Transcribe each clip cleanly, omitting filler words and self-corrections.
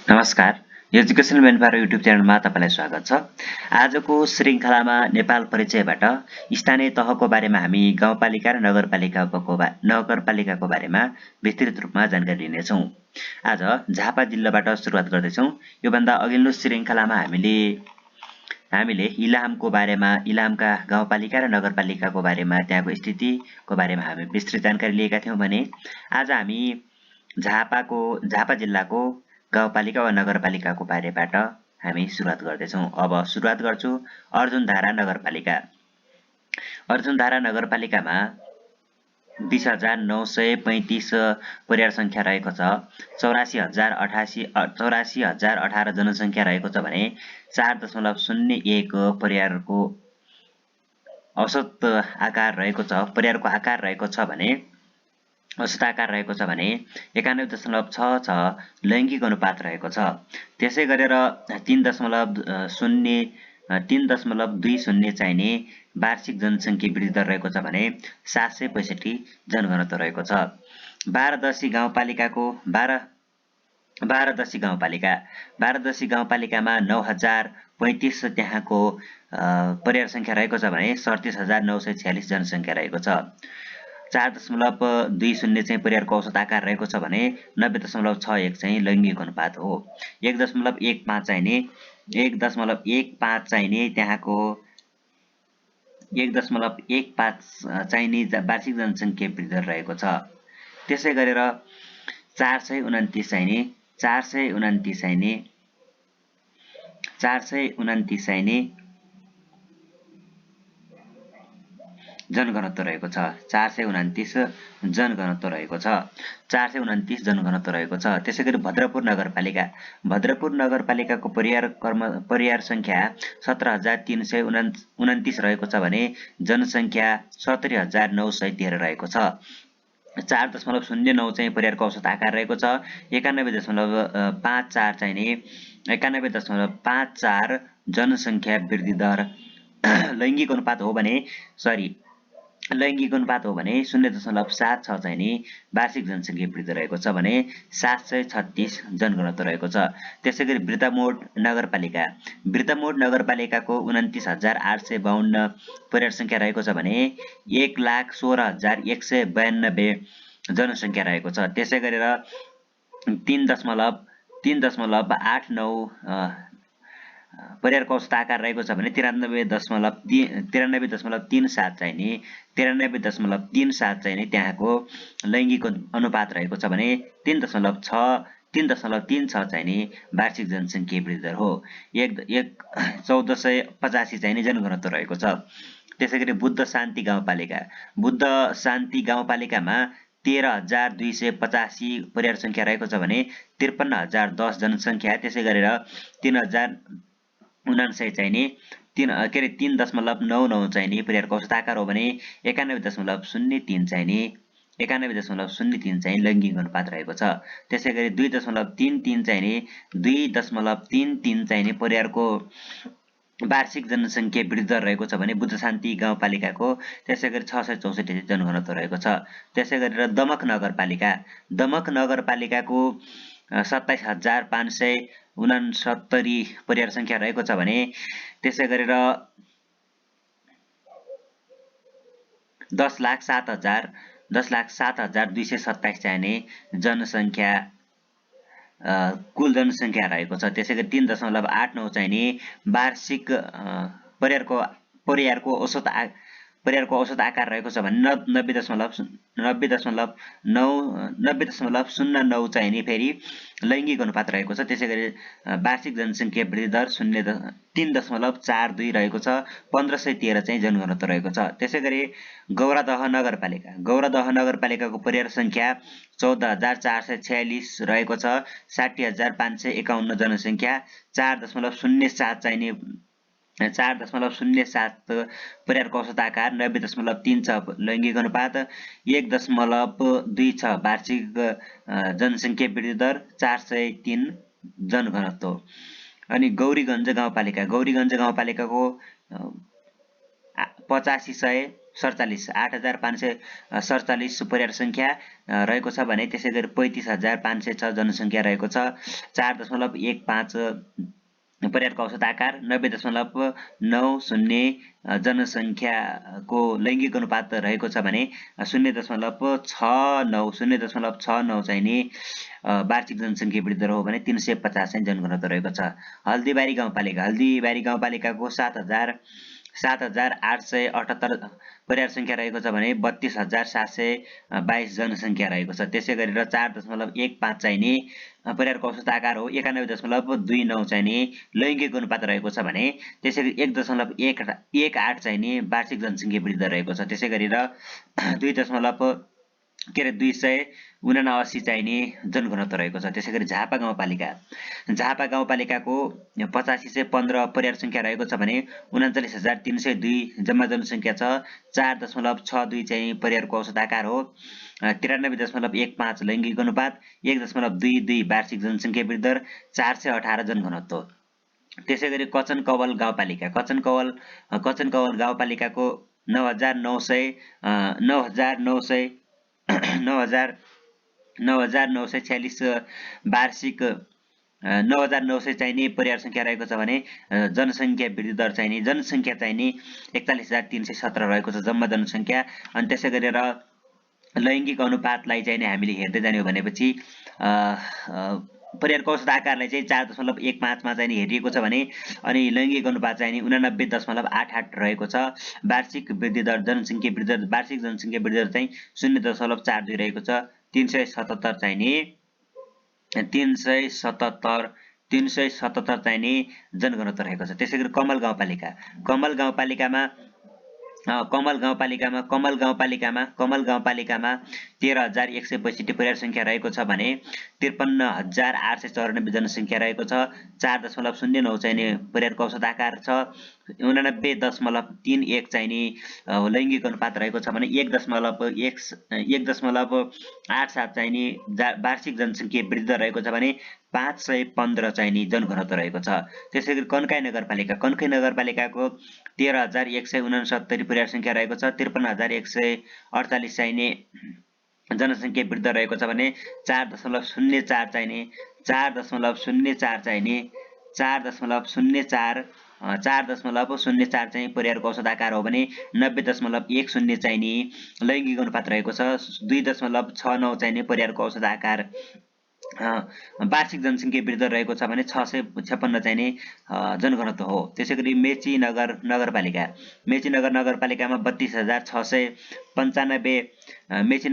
नमस्कार, education manpower YouTube च्यानलमा तपाईलाई स्वागत छ। आजको श्रृङ्खलामा नेपाल परिचयबाट स्थानीय तहको बारेमा हामी गाउँपालिका र नगरपालिकाको बारेमा विस्तृत रूपमा जानकारी लिनेछौँ। आज झापा जिल्लाबाट सुरुवात गर्दैछौँ। योभन्दा अघिल्लो श्रृङ्खलामा हामीले इलामको बारेमा, इलामका गाउँपालिका र नगरपालिकाको बारेमा, त्यहाँको स्थितिको बारेमा हामी विस्तृत जानकारी लिएका थियौँ भने आज हामी झापा जिल्लाको गाउँपालिका वा नगरपालिकाको बारेबाट हामी सुरुवात गर्दैछौँ। अब सुरुवात गर्छु अर्जुनधारा नगरपालिका। अर्जुनधारा नगरपालिकामा 20,935 परिवार संख्या रहेको छ। 84,018 जनसंख्या रहेको छ भने 4.01 परिवारको औसत आकार रहेको छ। परिवारको आकार रहेको छ भने औसत आकार रहेको छ भने 91.66 लैङ्गिक अनुपात रहेको छ। त्यसै गरेर 3.20 चाहिने वार्षिक जनसंख्या वृद्धि दर रहेको छ भने 765 जनघनत्व रहेको छ। बाह्रदशी गाउँपालिकामा 9,035 त्यहाँको परिवार संख्या रहेको छ भने 37,946 जनसंख्या रहेको छ। 4.20 चाहिँ परिवारको औसत आकार रहेको छ भने 90.61 चाहिँ लैङ्गिक अनुपात हो। 1.15 चाहिने त्यहाँको 1.15 चाहिने वार्षिक जनसंख्या वृद्धि दर रहेको छ। त्यसै गरेर 429 चाहिने जनघनत्व रहेको छ। 429 जनघनत्व रहेको छ। 429 जनघनत्व रहेको छ। त्यसै गरी भद्रपुर नगरपालिकाको परिवार संख्या 17,329 रहेको छ भने जनसंख्या 70,913 रहेको छ। 4.09 चाहिँ परिवारको औसत आकार रहेको छ। 91.54 जनसंख्या वृद्धि दर लैङ्गिक अनुपात हो भने 0.76 चाहिने वार्षिक जनसंख्या वृद्धि रहेको छ भने 736 जनघनत्व रहेको छ। त्यसै गरी वृत्तमोड नगरपालिकाको 29,852 परिवार संख्या रहेको छ भने 1,16,192 जनसंख्या रहेको छ। त्यसै गरेर 3.89 परिवारको औसत आकार रहेको छ भने 93.37 चाहिने त्यहाँको लैङ्गिक अनुपात रहेको छ भने 3.36 चाहिने वार्षिक जनसंख्या वृद्धि दर हो। 1485 चाहिने जनघनत्व रहेको छ। त्यसै गरी बुद्ध शान्ति गाउँपालिकामा 13,285 परिवार संख्या रहेको छ भने 53,010 जनसंख्या। त्यसै गरेर 3,059 चाहिने 3.99 चाहिने परिवारको औसत आकार हो भने 91.03 चाहिने लैङ्गिक अनुपात रहेको छ। त्यसै गरी 2.33 चाहिने परिवारको वार्षिक जनसंख्या वृद्धि दर रहेको छ भने बुद्ध शान्ति गाउँपालिकाको। त्यसै गरी 664 जनघनत्व रहेको छ। त्यसै गरेर दमक नगरपालिकाको 27,569 परिवार संख्या रहेको छ भने त्यसै गरेर 10,07,227 चाहिने जनसंख्या कुल जनसंख्या रहेको छ। त्यसै गरी 3.89 चाहिने वार्षिक परिवारको औसत आकार रहेको छ भने 90.09 चाहिने फेरि लैङ्गिक अनुपात रहेको छ। त्यसै गरी वार्षिक जनसंख्या वृद्धि दर 3.42 रहेको छ। 1513 चाहिँ जनघनत्व रहेको छ। त्यसै गरी गौरादह नगरपालिकाको परिवार संख्या 14,446 रहेको छ। 60,551 जनसंख्या। 4.07 चाहिने 4.07 परिवारको औसत आकार। 90.36 लैङ्गिक अनुपात। 1.26 वार्षिक जनसंख्या वृद्धि दर। 403 जनघनत्व। अनि गौरीगञ्ज गाउँपालिकाको 85,000 47 8547 परिवार संख्या रहेको छ भने त्यसैगरी 35506 जनसंख्या रहेको छ। 4.15 परिवारको औसत आकार 90.90 जनसंख्याको लैंगिक अनुपात रहेको छ भने 0.69 चाहिँ नि वार्षिक जनसंख्या वृद्धि दर हो भने 350 चाहिँ जनघनत्व रहेको छ। हल्दीबारी गाउँपालिकाको 7,878 परिवार संख्या रहेको छ भने 32,722 जनसंख्या रहेको छ। त्यसै गरेर 4.15 चाहिँ नि परिवारको औसत आकार हो 91.29 चाहिँ नि लैंगिक अनुपात रहेको छ भने त्यसैगरी 1.18 चाहिँ नि वार्षिक जनसंख्या वृद्धि दर रहेको छ। त्यसै गरेर 279 चाहिँ नि जनघनत्व रहेको छ। त्यसैगरी झापा गाउँपालिकाको 8515 परिवार संख्या रहेको छ भने 39,302 जम्मा जनसंख्या छ। 4.62 चाहिँ परिवारको औसत आकार हो 93.15 लैंगिक अनुपात 1.22 वार्षिक जनसंख्या वृद्धि दर 418 जनघनत्व। त्यसैगरी कचनकवल गाउँपालिकाको 9,946 वार्षिक 9,900 चाहिँ नि परिवार संख्या रहेको छ भने जनसंख्या वृद्धि दर चाहिँ नि जनसंख्या चाहिँ नि 41,317 रहेको छ जम्मा जनसंख्या। अनि त्यसै गरेर लैंगिक अनुपातलाई चाहिँ नि हामीले हेर्दै जाने हो भनेपछि परिवारको औसत आकारलाई चाहिँ 4.15 मा चाहिँ नि हेरिएको छ भने अनि लैंगिक अनुपात चाहिँ नि 89.88 रहेको छ। वार्षिक वृद्धि दर जनसंख्या वृद्धि दर वार्षिक जनसंख्या वृद्धि दर चाहिँ 0.42 रहेको छ। 377 चाहिँ नि 377 चाहिँ नि जनघनत्व रहेको छ। त्यसैगरी कमल गाउँपालिकामा 13,162 परिवार संख्या रहेको छ भने 53,894 जनसंख्या रहेको छ। 4.09 चाहिँ नि परिवारको औसत आकार छ 89.31 चाहिँ नि लैंगिक अनुपात रहेको छ भने 1.87 चाहिँ नि वार्षिक जनसंख्या वृद्धि दर रहेको छ भने 515 चाहिँ नि जनघनत्व रहेको छ। त्यसैगरी कन्काई नगरपालिकाको 13,169 परिवार संख्या रहेको छ 53,148 चाहिँ नि जनसंख्या वृद्धि दर रहेको छ भने 4.04 चाहिँ नि 4.04 चाहिँ परिवारको औसत आकार हो भने 90.10 चाहिँ नि लैंगिक अनुपात रहेको छ। 2.69 चाहिँ नि परिवारको औसत आकार वार्षिक जनसंख्या वृद्धि दर रहेको छ भने 656 चाहिँ नि जनघनत्व हो। त्यसैगरी मेची नगरपालिकामा 32,695 मेची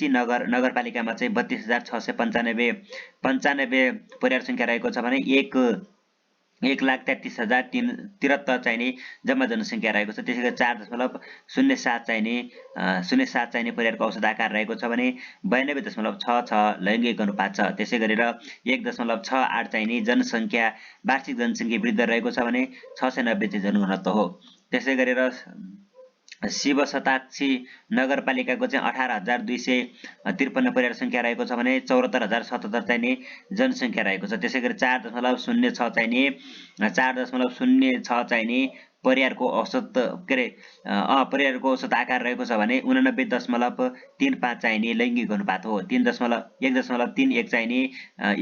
नगरपालिकामा चाहिँ 32,695 परिवार संख्या रहेको छ भने 1,33,073 चाहिँ नि जम्मा जनसंख्या रहेको छ। त्यसैगरी 4.07 चाहिँ नि परिवारको औसत आकार रहेको छ भने 92.66 लैंगिक अनुपात छ। त्यसै गरेर 1.68 चाहिँ नि जनसंख्या वार्षिक जनसंख्या वृद्धि दर रहेको छ भने 690 चाहिँ जनघनत्व हो। त्यसै गरेर शिव शताक्षी नगरपालिकाको चाहिँ 18,253 परिवार संख्या रहेको छ भने 74,077 चाहिँ नि जनसंख्या रहेको छ। त्यसैगरी 4.06 चाहिँ नि परिवारको औसत परिवारको औसत आकार रहेको छ भने 89.35 चाहिँ नि लैंगिक अनुपात हो। 1.31 चाहिँ नि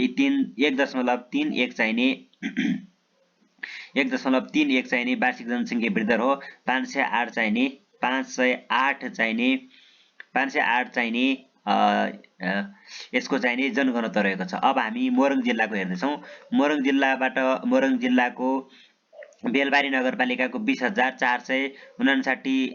1.31 चाहिँ नि वार्षिक जनसंख्या वृद्धि दर हो। 508 चाहिँ नि यसको चाहिँ नि जनघनत्व रहेको छ। अब हामी मोरङ जिल्लाको हेर्दैछौँ। मोरङ जिल्लाको बेलबारी नगरपालिकाको 20,459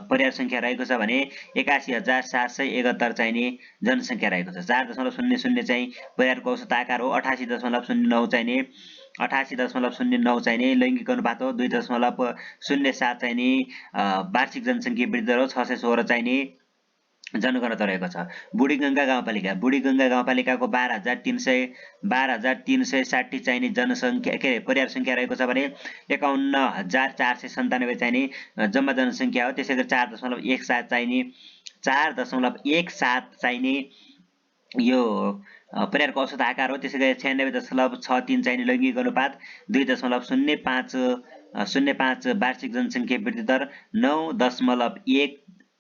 परिवार संख्या रहेको छ भने 81,771 चाहिँ नि जनसंख्या रहेको छ। 4.00 चाहिँ परिवारको औसत आकार हो 88.09 चाहिँ नि लैंगिक अनुपात हो। 2.07 चाहिँ नि वार्षिक जनसंख्या वृद्धि दर हो। 616 चाहिँ नि जनघनत्व रहेको छ। बुढीगंगा गाउँपालिकाको 12,360 चाहिँ नि जनसंख्या परिवार संख्या रहेको छ भने 51,497 चाहिँ नि जम्मा जनसंख्या हो। त्यसैगरी 4.17 चाहिँ नि यो परिवारको औसत आकार हो। त्यसैगरी 96.63 चाहिँ नि लैंगिक अनुपात 2.05 0.05 वार्षिक जनसङ्ख्या वृद्धि दर 9.1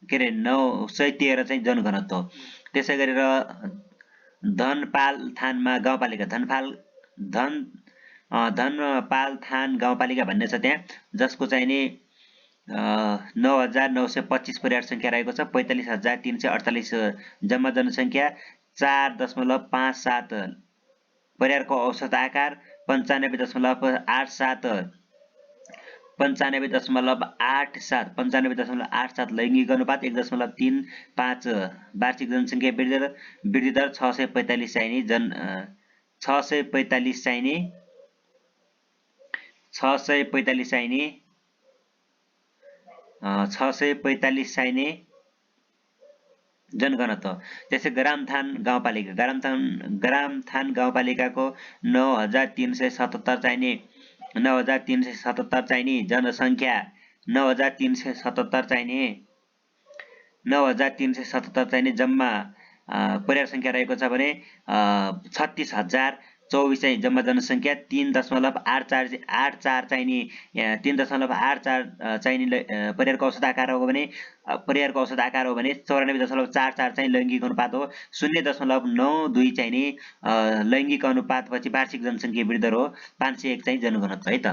के अरे 913 चाहिँ जनघनत्व हो। त्यसै गरेर धनपालथानमा गाउँपालिका धनपालथान गाउँपालिका भन्ने छ त्यहाँ, जसको चाहिँ नि 9,925 परिवार सङ्ख्या रहेको छ। 45,348 जम्मा जनसङ्ख्या, 4.57 परिवारको औसत आकार, 95.87 लैङ्गिक अनुपात, 1.35 वार्षिक जनसङ्ख्या वृद्धि दर, 645 चाहिने 645 चाहिने जनघनत्व। त्यसै ग्रामथान गाउँपालिकाको 9,377 चाहिने 9,377 चाहिने जनसङ्ख्या, 9,377 चाहिने जम्मा परिवार सङ्ख्या रहेको छ भने 36,024 चाहिँ जम्मा जनसङ्ख्या, 3.84 चाहिने 3.84 चाहिने परिवारको औसत आकार हो भने 94.44 चाहिँ लैङ्गिक अनुपात हो। 0.92 चाहिने लैङ्गिक अनुपातपछि वार्षिक जनसङ्ख्या वृद्धि दर हो। 501 चाहिँ जनघनत्व है त।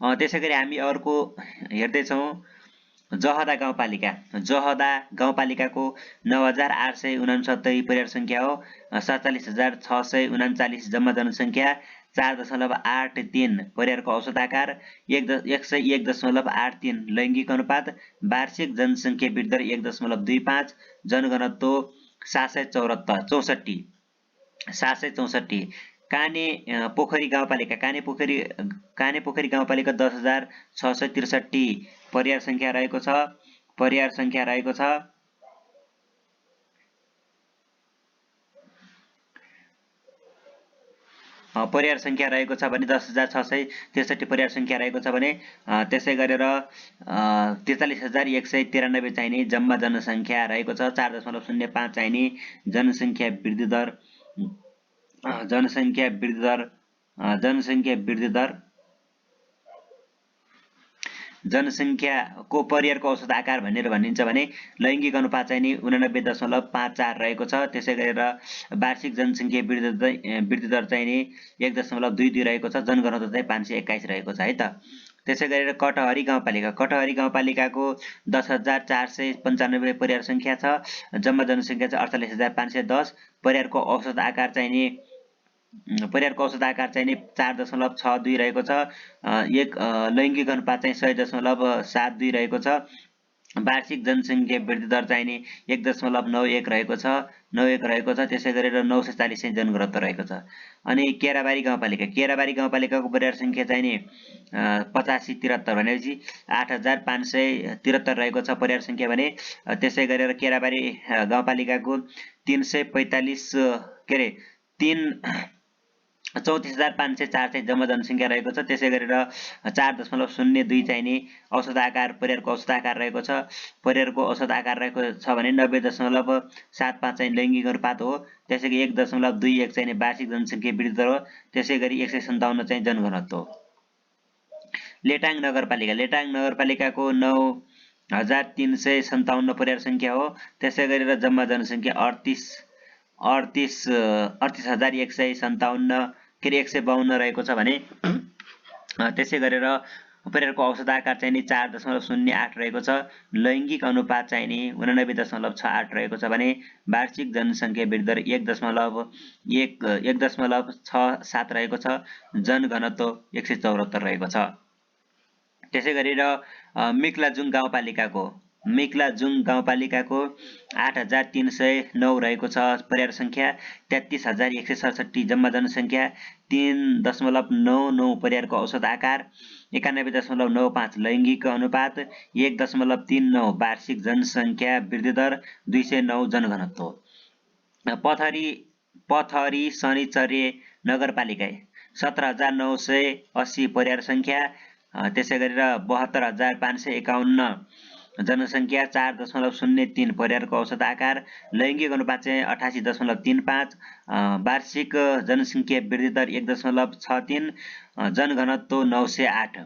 त्यसै गरी हामी अर्को हेर्दैछौँ जहदा गाउँपालिकाको 9,869 परिवार सङ्ख्या हो। 47,639 जम्मा जनसङ्ख्या, 4.83 परिवारको औसत आकार, 101.83 लैङ्गिक अनुपात, वार्षिक जनसङ्ख्या वृद्धि दर 1.25 जनघनत्व 764। काने पोखरी गाउँपालिका 10,663 परिवार सङ्ख्या रहेको छ। परिवार सङ्ख्या रहेको छ भने 10,663 परिवार सङ्ख्या रहेको छ भने त्यसै गरेर 43,193 चाहिने जम्मा जनसङ्ख्या रहेको छ। 4.05 चाहिने जनसङ्ख्या वृद्धि दर जनसङ्ख्याको परिवारको औसत आकार भनेर भनिन्छ भने लैङ्गिक अनुपात चाहिँ नि 89.54 रहेको छ। त्यसै गरेर वार्षिक जनसङ्ख्या वृद्धि दर चाहिँ नि 1.22 रहेको छ। जनघनत्व चाहिँ 521 रहेको छ है त। त्यसै गरेर कटहरी गाउँपालिकाको 10,495 परिवार सङ्ख्या छ। जम्मा जनसङ्ख्या चाहिँ 48,510। परिवारको औसत आकार चाहिँ नि 4.62 रहेको छ। लैङ्गिक अनुपात चाहिँ 100.72 रहेको छ। वार्षिक जनसङ्ख्या वृद्धि दर चाहिँ नि 1.91 रहेको छ। त्यसै गरेर 940 चाहिँ जनघनत्व रहेको छ। अनि केराबारी गाउँपालिकाको परिवार सङ्ख्या चाहिँ नि 8573 भनेपछि 8,573 रहेको छ परिवार सङ्ख्या भने। त्यसै गरेर केराबारी गाउँपालिकाको 34,504 चाहिँ जम्मा जनसङ्ख्या रहेको छ। त्यसै गरेर 4.02 चाहिँ नि परिवारको औसत आकार रहेको छ। परिवारको औसत आकार रहेको छ भने 90.75 चाहिँ लैङ्गिक अनुपात हो। त्यसै गरी 1.21 चाहिँ वार्षिक जनसङ्ख्या वृद्धि दर हो। त्यसै गरी 157 चाहिँ जनघनत्व हो। लेटाङ नगरपालिकाको 9,357 परिवार सङ्ख्या हो। त्यसै गरेर जम्मा जनसङ्ख्या 152 रहेको छ भने त्यसै गरेर परिवारको औसत आकार चाहिँ नि 4.08 रहेको छ। लैङ्गिक अनुपात चाहिँ नि 89.68 रहेको छ भने वार्षिक जनसङ्ख्या वृद्धि दर 1.67 रहेको छ। जनघनत्व 174 रहेको छ। त्यसै गरेर मिक्लाजुङ गाउँपालिकाको 8,309 रहेको छ परिवार सङ्ख्या। 33,167 जम्मा जनसङ्ख्या। 3.99 परिवारको औसत आकार। 91.95 लैङ्गिक अनुपात। 1.39 वार्षिक जनसङ्ख्या वृद्धि दर। 209 जनघनत्व। पथरी शनिचर्य नगरपालिका 17,980 परिवार सङ्ख्या। त्यसै गरेर 72,551 जनसङ्ख्या 4.03 परिवारको औसत आकार लैङ्गिक अनुपात चाहिँ 88.35 वार्षिक जनसङ्ख्या वृद्धि दर 1.63 जनघनत्व 908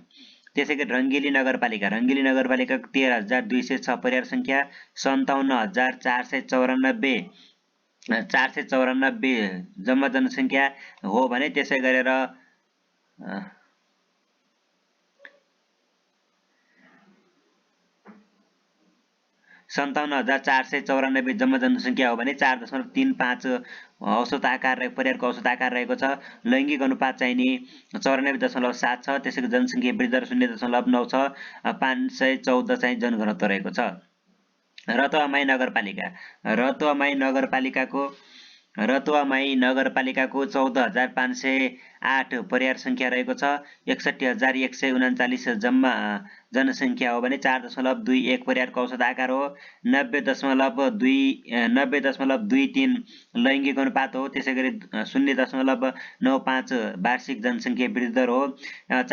त्यसैगरी रङ्गेली नगरपालिका 13,206 परिवार सङ्ख्या 57,494 जम्मा जनसङ्ख्या हो भने त्यसै गरेर 57,494 जम्मा जनसङ्ख्या हो भने 4.35 औसत आकार परिवारको औसत आकार रहेको छ। लैङ्गिक अनुपात चाहिँ नि 94.7 छ। त्यसैको जनसङ्ख्या वृद्धि दर 0.9 छ। 514 चाहिँ जनघनत्व रहेको छ। रतुवामाई नगरपालिकाको 14,508 परिवार सङ्ख्या रहेको छ। 61,139 जम्मा जनसङ्ख्या हो भने 4.21 परिवारको औसत आकार हो। 90.23 लैङ्गिक अनुपात हो। त्यसैगरी 0.95 वार्षिक जनसङ्ख्या वृद्धि दर हो।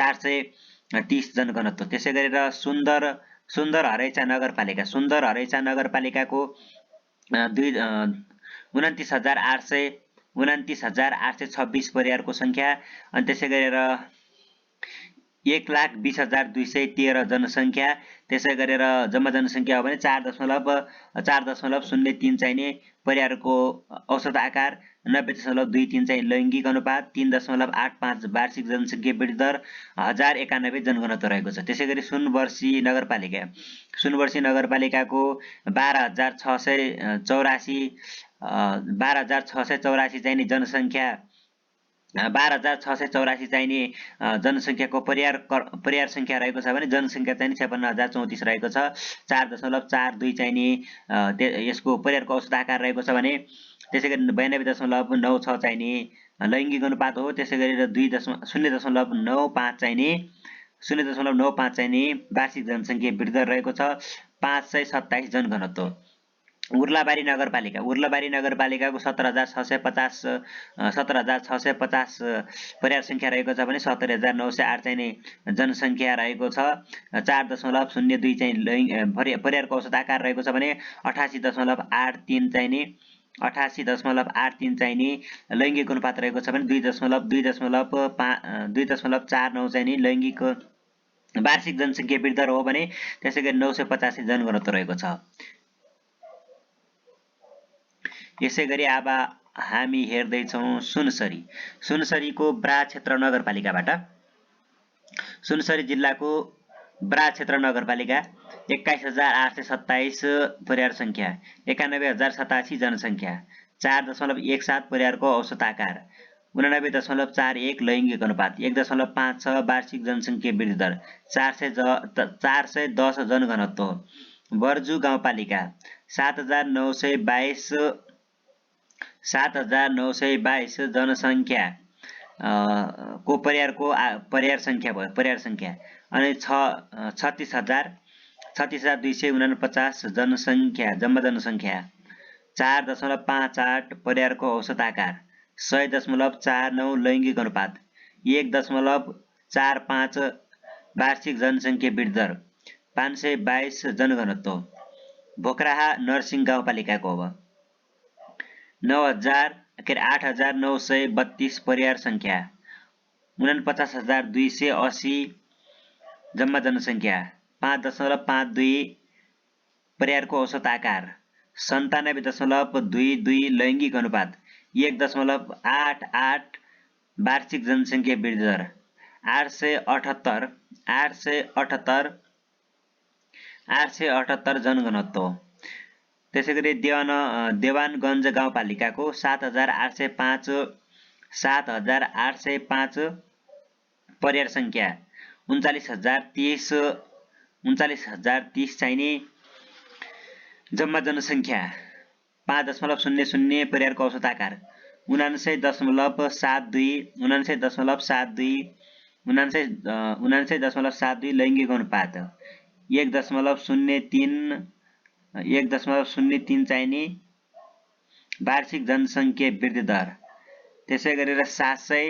430 जनघनत्व। त्यसै गरेर सुन्दर हरैचा नगरपालिकाको 29,826 परिवारको सङ्ख्या अनि त्यसै गरेर 1,20,213 जनसङ्ख्या। त्यसै गरेर जम्मा जनसङ्ख्या हो भने 4.03 चाहिँ नि परिवारको औसत आकार 90.23 चाहिँ लैङ्गिक अनुपात 3.85 वार्षिक जनसङ्ख्या वृद्धि दर 1091 जनघनत्व रहेको छ। त्यसै गरी सुनवर्सी नगरपालिकाको 12,684 चाहिँ नि जनसङ्ख्या 12,684 चाहिँ नि जनसङ्ख्याको परिवार सङ्ख्या रहेको छ भने जनसङ्ख्या चाहिँ 56,034 रहेको छ। 4.42 चाहिँ नि यसको परिवारको औसत आकार रहेको छ भने त्यसै गरी 92.96 चाहिँ नि लैङ्गिक अनुपात हो। त्यसै गरी 0.95 चाहिँ नि वार्षिक जनसङ्ख्या वृद्धि दर रहेको छ। 527 जनघनत्व। उर्लाबारी नगरपालिकाको 17,650 परिवार सङ्ख्या रहेको छ भने 70,908 चाहिँ नि जनसङ्ख्या रहेको छ। 4.02 चाहिँ परिवारको औसत आकार रहेको छ भने 88.83 चाहिँ नि लैङ्गिक अनुपात रहेको छ भने 2.49 चाहिँ नि लैङ्गिक वार्षिक जनसङ्ख्या वृद्धि दर हो भने त्यसै गरी 985 जनघनत्व रहेको छ। यसै गरी अब हामी हेर्दैछौँ सुनसरीको ब्रा क्षेत्र नगरपालिकाबाट। सुनसरी जिल्लाको ब्रा क्षेत्र नगरपालिका 21,827 परिवार सङ्ख्या 91,087 जनसङ्ख्या 4.17 परिवारको औसत आकार 89.41 लैङ्गिक अनुपात 1.56 वार्षिक जनसङ्ख्या वृद्धि दर 410 जनघनत्व। बर्जु गाउँपालिका 7,922 जनसङ्ख्या को परिवार सङ्ख्या अनि 36,249 जनसङ्ख्या जम्मा जनसङ्ख्या 4.58 परिवारको औसत आकार 100.49 लैङ्गिक अनुपात 1.45 वार्षिक जनसङ्ख्या वृद्धि दर 522 जनघनत्व। भोक्राहा नरसिंह गाउँपालिकाको अब 8,932 परिवार सङ्ख्या 49,280 जम्मा जनसङ्ख्या 5.52 परिवारको औसत आकार 97.22 लैङ्गिक अनुपात 1.88 वार्षिक जनसङ्ख्या वृद्धि दर 878 जनघनत्व। त्यसै गरी देवानगञ्ज गाउँपालिकाको 7,805 परिवार सङ्ख्या 39,030 चाहिँ नि जम्मा जनसङ्ख्या 5.00 परिवारको औसत आकार 99.72 लैङ्गिक अनुपात 1.03 चाहिँ नि वार्षिक जनसङ्ख्या वृद्धि दर। त्यसै गरेर 700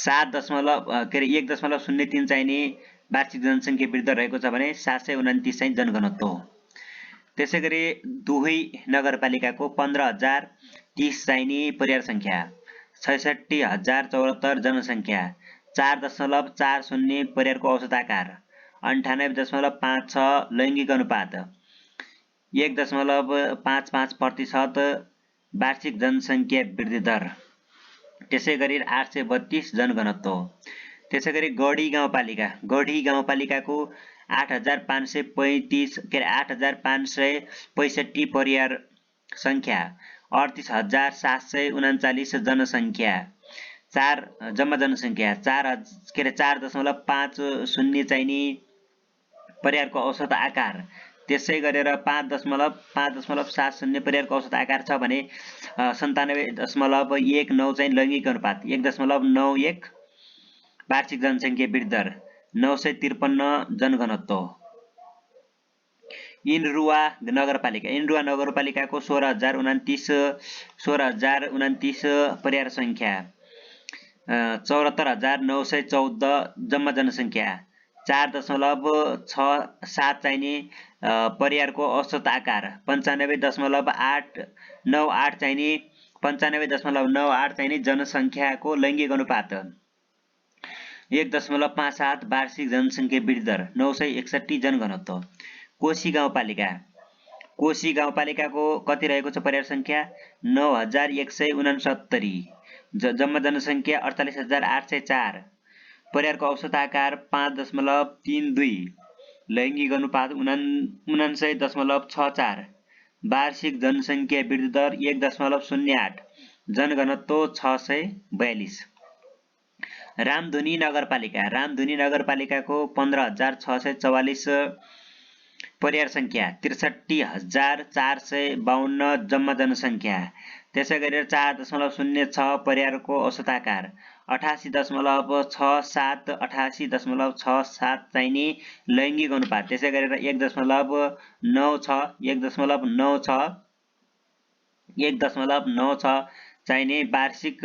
1.03 चाहिने वार्षिक जनसङ्ख्या वृद्धि रहेको छ भने 729 चाहिँ जनघनत्व हो। त्यसैगरी दुहै नगरपालिकाको 15,030 चाहिने परिवार संख्या, 66,074 जनसङ्ख्या, 4.40 परिवारको औसत आकार, 98.56 लैङ्गिक अनुपात, 1.55% वार्षिक जनसङ्ख्या वृद्धि दर, त्यसैगरी 832 जनघनत्व हो। त्यसैगरी गढी गाउँपालिकाको 8,565 परिवार संख्या, 38,739 जनसङ्ख्या, जम्मा जनसङ्ख्या, 4.50 चाहिने परिवारको औसत आकार, त्यसै गरेर 5.70 परिवारको औसत आकार छ भने 97.19 चाहिँ लैङ्गिक अनुपात, 1.91 वार्षिक जनसङ्ख्या वृद्धि दर, 953 जनघनत्व हो। इनरुवा नगरपालिकाको 16,029 परिवार संख्या, 74,914 जम्मा जनसङ्ख्या, 4.67 चाहिने परिवारको औसत आकार, 95.898 चाहिने 95.98 चाहिने जनसङ्ख्याको लैङ्गिक अनुपात, 1.57 वार्षिक जनसङ्ख्या वृद्धि दर, 961 जनघनत्व। कोशी गाउँपालिकाको कति रहेको छ परिवार संख्या, 9,169, जम्मा जनसङ्ख्या 48,804, परिवारको औसत आकार 5.32, लैङ्गिक अनुपात 49.64, वार्षिक जनसङ्ख्या वृद्धि दर 1.08, जनघनत्व 642। रामधुनी नगरपालिकाको 15,644 परिवार संख्या, 63,452 जम्मा जनसङ्ख्या, त्यसै गरेर 4.06 परिवारको औसत आकार, 88.67 चाहिने लैङ्गिक अनुपात, त्यसै गरेर 1.96 चाहिने वार्षिक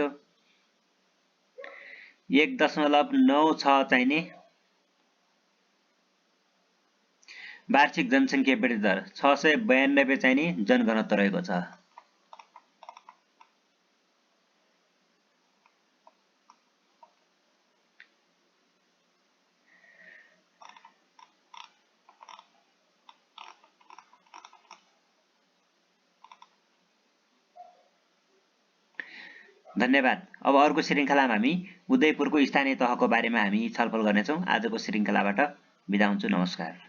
1.96 चाहिने वार्षिक जनसङ्ख्या वृद्धि दर, 692 चाहिने जनघनत्व रहेको छ। धन्यवाद। अब अर्को श्रृङ्खलामा हामी उदयपुरको स्थानीय तहको बारेमा हामी छलफल गर्नेछौँ। आजको श्रृङ्खलाबाट बिदा हुन्छु। नमस्कार।